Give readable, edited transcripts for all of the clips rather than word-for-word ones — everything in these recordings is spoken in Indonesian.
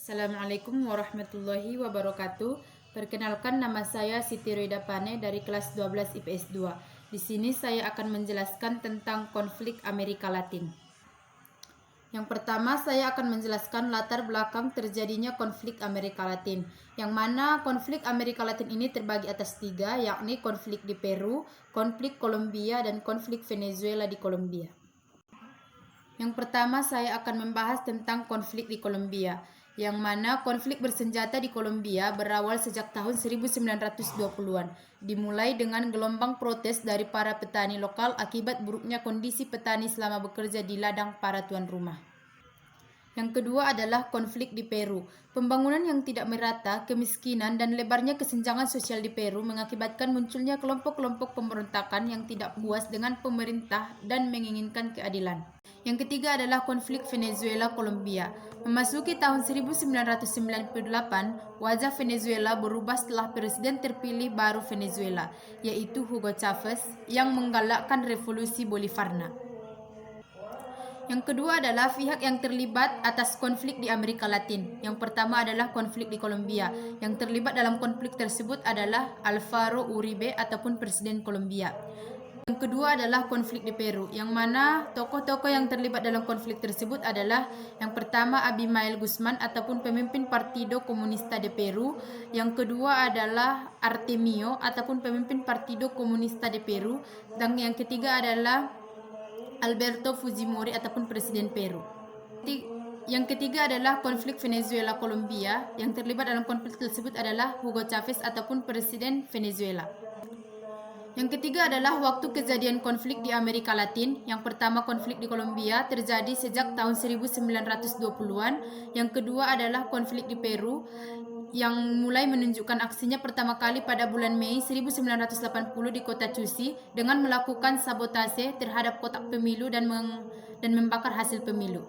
Assalamualaikum warahmatullahi wabarakatuh. Perkenalkan, nama saya Siti Roida Pane dari kelas 12 IPS 2. Di sini saya akan menjelaskan tentang konflik Amerika Latin. Yang pertama, saya akan menjelaskan latar belakang terjadinya konflik Amerika Latin, yang mana konflik Amerika Latin ini terbagi atas tiga, yakni konflik di Peru, konflik Kolombia, dan konflik Venezuela di Kolombia. Yang pertama, saya akan membahas tentang konflik di Kolombia, yang mana konflik bersenjata di Kolombia berawal sejak tahun 1920-an, dimulai dengan gelombang protes dari para petani lokal akibat buruknya kondisi petani selama bekerja di ladang para tuan rumah. Yang kedua adalah konflik di Peru. Pembangunan yang tidak merata, kemiskinan, dan lebarnya kesenjangan sosial di Peru mengakibatkan munculnya kelompok-kelompok pemberontakan yang tidak puas dengan pemerintah dan menginginkan keadilan. Yang ketiga adalah konflik Venezuela-Kolombia. Memasuki tahun 1998, wajah Venezuela berubah setelah presiden terpilih baru Venezuela, yaitu Hugo Chavez, yang menggalakkan revolusi Bolivarna. Yang kedua adalah pihak yang terlibat atas konflik di Amerika Latin. Yang pertama adalah konflik di Kolombia. Yang terlibat dalam konflik tersebut adalah Alvaro Uribe ataupun Presiden Kolombia. Yang kedua adalah konflik di Peru, yang mana tokoh-tokoh yang terlibat dalam konflik tersebut adalah yang pertama Abimael Guzman ataupun pemimpin Partido Comunista de Peru. Yang kedua adalah Artemio ataupun pemimpin Partido Comunista de Peru. Dan yang ketiga adalah Alberto Fujimori ataupun Presiden Peru. Yang ketiga adalah konflik Venezuela-Kolombia. Yang terlibat dalam konflik tersebut adalah Hugo Chavez ataupun Presiden Venezuela. Yang ketiga adalah waktu kejadian konflik di Amerika Latin. Yang pertama, konflik di Kolombia terjadi sejak tahun 1920-an. Yang kedua adalah konflik di Peru, yang mulai menunjukkan aksinya pertama kali pada bulan Mei 1980 di kota Cusi dengan melakukan sabotase terhadap kotak pemilu dan membakar hasil pemilu.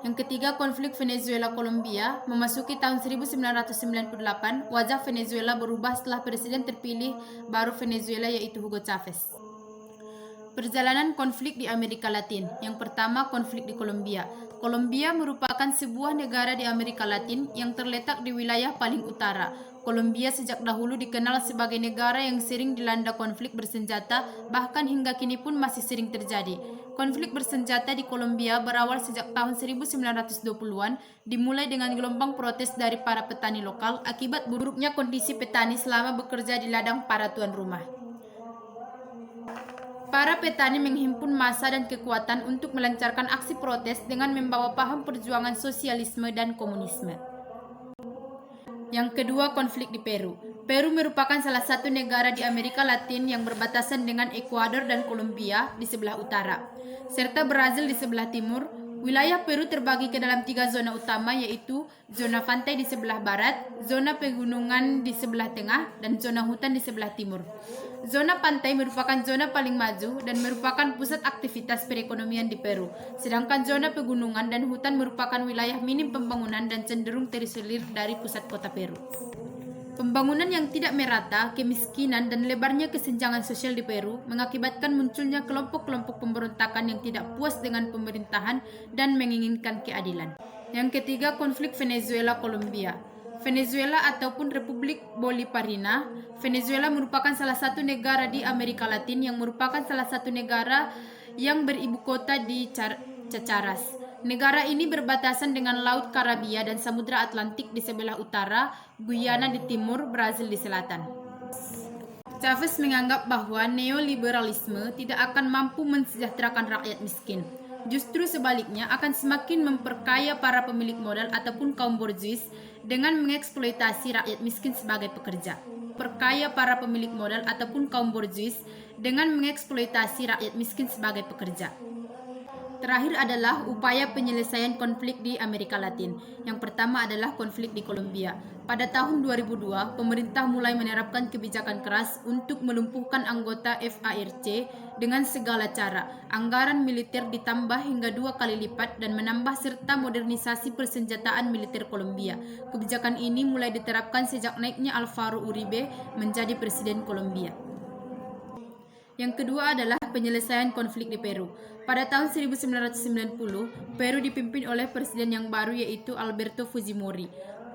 Yang ketiga, konflik Venezuela-Kolombia. Memasuki tahun 1998, wajah Venezuela berubah setelah presiden terpilih baru Venezuela, yaitu Hugo Chavez. Perjalanan konflik di Amerika Latin. Yang pertama, konflik di Kolombia. Kolombia merupakan sebuah negara di Amerika Latin yang terletak di wilayah paling utara. Kolombia sejak dahulu dikenal sebagai negara yang sering dilanda konflik bersenjata, bahkan hingga kini pun masih sering terjadi. Konflik bersenjata di Kolombia berawal sejak tahun 1920-an, dimulai dengan gelombang protes dari para petani lokal akibat buruknya kondisi petani selama bekerja di ladang para tuan rumah. Para petani menghimpun massa dan kekuatan untuk melancarkan aksi protes dengan membawa paham perjuangan sosialisme dan komunisme. Yang kedua, konflik di Peru. Peru merupakan salah satu negara di Amerika Latin yang berbatasan dengan Ekuador dan Kolombia di sebelah utara, serta Brazil di sebelah timur. Wilayah Peru terbagi ke dalam tiga zona utama, yaitu zona pantai di sebelah barat, zona pegunungan di sebelah tengah, dan zona hutan di sebelah timur. Zona pantai merupakan zona paling maju dan merupakan pusat aktivitas perekonomian di Peru, sedangkan zona pegunungan dan hutan merupakan wilayah minim pembangunan dan cenderung terisolir dari pusat kota Peru. Pembangunan yang tidak merata, kemiskinan, dan lebarnya kesenjangan sosial di Peru mengakibatkan munculnya kelompok-kelompok pemberontakan yang tidak puas dengan pemerintahan dan menginginkan keadilan. Yang ketiga, konflik Venezuela-Kolombia. Venezuela ataupun Republik Bolivarina. Venezuela merupakan salah satu negara di Amerika Latin yang merupakan salah satu negara yang beribu kota di Caracas. Negara ini berbatasan dengan Laut Karibia dan Samudra Atlantik di sebelah utara, Guyana di timur, Brazil di selatan. Chavez menganggap bahwa neoliberalisme tidak akan mampu mensejahterakan rakyat miskin. Justru sebaliknya akan semakin memperkaya para pemilik modal ataupun kaum borjuis dengan mengeksploitasi rakyat miskin sebagai pekerja. Perkaya para pemilik modal ataupun kaum borjuis dengan mengeksploitasi rakyat miskin sebagai pekerja. Terakhir adalah upaya penyelesaian konflik di Amerika Latin. Yang pertama adalah konflik di Kolombia. Pada tahun 2002, pemerintah mulai menerapkan kebijakan keras untuk melumpuhkan anggota FARC dengan segala cara. Anggaran militer ditambah hingga 2 kali lipat dan menambah serta modernisasi persenjataan militer Kolombia. Kebijakan ini mulai diterapkan sejak naiknya Alvaro Uribe menjadi presiden Kolombia. Yang kedua adalah penyelesaian konflik di Peru. Pada tahun 1990, Peru dipimpin oleh presiden yang baru yaitu Alberto Fujimori.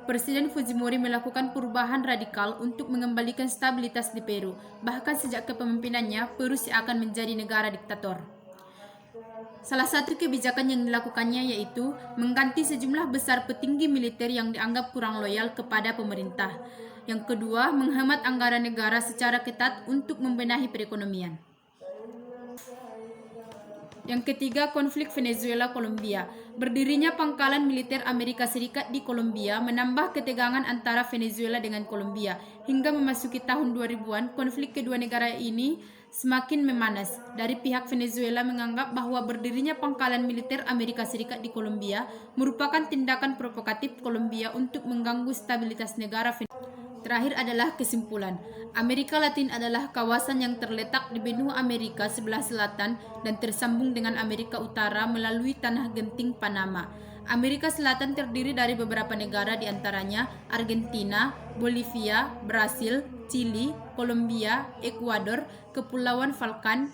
Presiden Fujimori melakukan perubahan radikal untuk mengembalikan stabilitas di Peru. Bahkan sejak kepemimpinannya, Peru seakan menjadi negara diktator. Salah satu kebijakan yang dilakukannya yaitu mengganti sejumlah besar petinggi militer yang dianggap kurang loyal kepada pemerintah. Yang kedua, menghemat anggaran negara secara ketat untuk membenahi perekonomian. Yang ketiga, konflik Venezuela-Kolombia. Berdirinya pangkalan militer Amerika Serikat di Kolombia menambah ketegangan antara Venezuela dengan Kolombia. Hingga memasuki tahun 2000-an, konflik kedua negara ini semakin memanas. Dari pihak Venezuela menganggap bahwa berdirinya pangkalan militer Amerika Serikat di Kolombia merupakan tindakan provokatif Kolombia untuk mengganggu stabilitas negara Venezuela. Terakhir adalah kesimpulan. Amerika Latin adalah kawasan yang terletak di benua Amerika sebelah selatan dan tersambung dengan Amerika Utara melalui tanah genting Panama. Amerika Selatan terdiri dari beberapa negara di antaranya Argentina, Bolivia, Brasil, Chili, Kolombia, Ekuador, Kepulauan Falkland,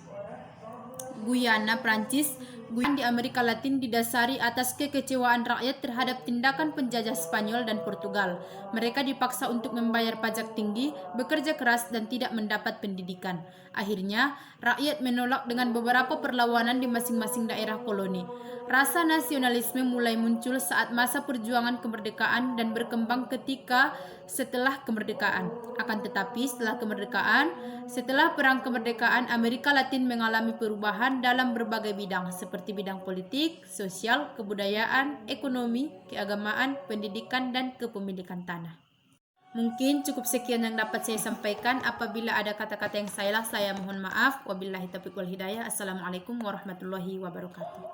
Guyana, Prancis. Guyana di Amerika Latin didasari atas kekecewaan rakyat terhadap tindakan penjajah Spanyol dan Portugal. Mereka dipaksa untuk membayar pajak tinggi, bekerja keras, dan tidak mendapat pendidikan. Akhirnya, rakyat menolak dengan beberapa perlawanan di masing-masing daerah koloni. Rasa nasionalisme mulai muncul saat masa perjuangan kemerdekaan dan berkembang ketika setelah kemerdekaan. Akan tetapi setelah perang kemerdekaan, Amerika Latin mengalami perubahan dalam berbagai bidang seperti bidang politik, sosial, kebudayaan, ekonomi, keagamaan, pendidikan, dan kepemilikan tanah. Mungkin cukup sekian yang dapat saya sampaikan. Apabila ada kata-kata yang salah, saya mohon maaf. Wabillahi taufiq wal hidayah. Assalamualaikum warahmatullahi wabarakatuh.